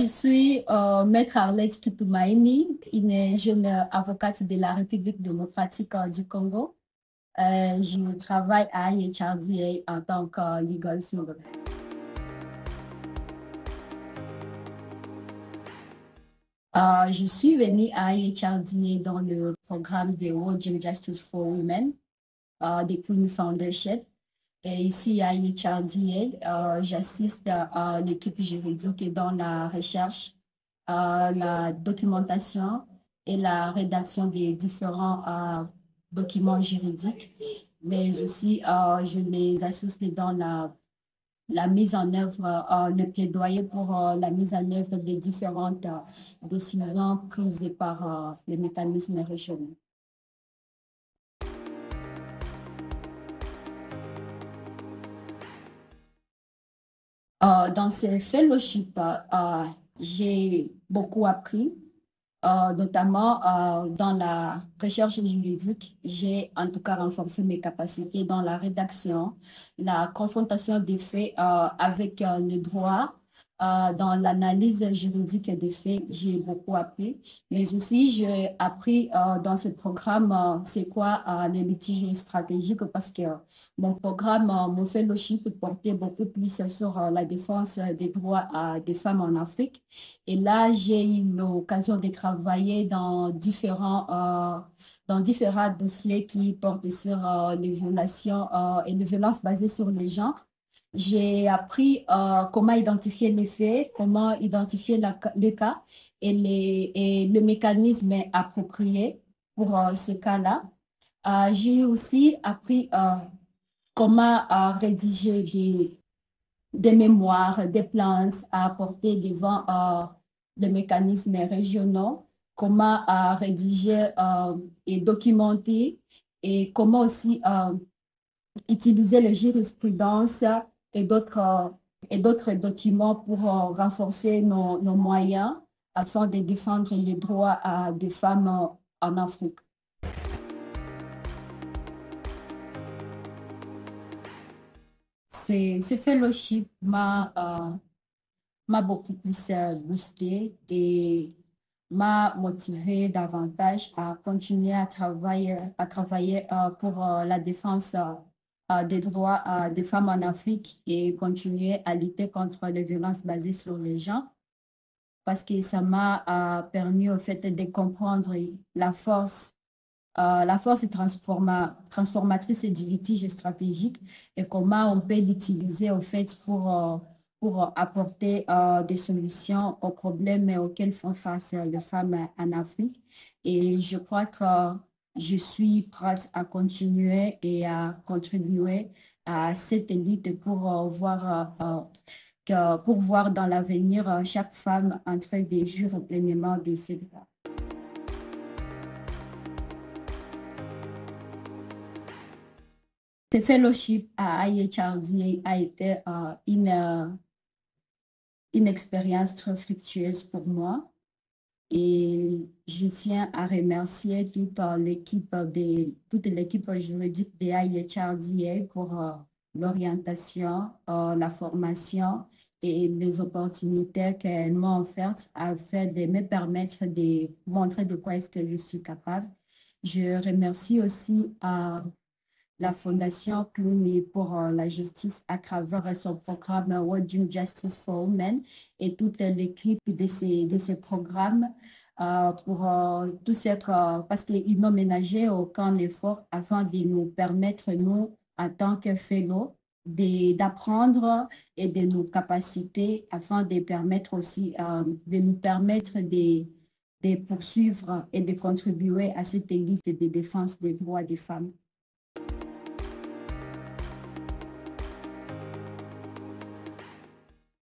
Je suis Maître Arlette Kitumaini, une jeune avocate de la République démocratique du Congo. Je travaille à IHRDA en tant que legal field. Je suis venue à IHRDA dans le programme de World Justice for Women depuis une foundation. Et ici à IHRDA, j'assiste à l'équipe juridique dans la recherche, la documentation et la rédaction des différents documents juridiques, mais aussi je les assiste dans la mise en œuvre, le plaidoyer pour la mise en œuvre des différentes décisions prises par les mécanismes régionaux. Dans ces fellowships, j'ai beaucoup appris, notamment dans la recherche juridique. J'ai en tout cas renforcé mes capacités dans la rédaction, la confrontation des faits avec le droit, dans l'analyse juridique des faits. J'ai beaucoup appris, mais aussi j'ai appris dans ce programme c'est quoi les litiges stratégiques parce que mon programme, mon fellowship portait beaucoup plus sur la défense des droits des femmes en Afrique. Et là, j'ai eu l'occasion de travailler dans différents dossiers qui portent sur les violations et les violences basées sur les genres. J'ai appris comment identifier les faits, comment identifier le cas et le mécanisme approprié pour ces cas-là. J'ai aussi appris comment rédiger des mémoires, des plans à apporter devant les mécanismes régionaux, comment rédiger et documenter et comment aussi utiliser les jurisprudences et d'autres documents pour renforcer nos moyens afin de défendre les droits des femmes en Afrique. Ce fellowship m'a beaucoup plus boosté et m'a motivé davantage à continuer à travailler pour la défense des droits des femmes en Afrique et continuer à lutter contre les violences basées sur les genres parce que ça m'a permis au fait de comprendre la force transformatrice du litige stratégique et comment on peut l'utiliser au fait pour apporter des solutions aux problèmes auxquels font face les femmes en Afrique. Et je crois que je suis prête à continuer et à contribuer à cette lutte pour pour voir dans l'avenir chaque femme en train de jouir pleinement de ses droits. Ce fellowship à IHRDA a été une expérience très fructueuse pour moi et je tiens à remercier toute l'équipe juridique de IHRDA pour l'orientation, la formation et les opportunités qu'elles m'ont offertes afin de me permettre de montrer de quoi est-ce que je suis capable. Je remercie aussi la Fondation Clooney pour la justice à travers son programme World Justice for Women et toute l'équipe de ces programmes pour parce qu'ils m'ont ménagé aucun effort afin de nous permettre, nous, en tant que fellows, d'apprendre et de nos capacités afin de permettre aussi de nous permettre de poursuivre et de contribuer à cette élite de défense des droits des femmes.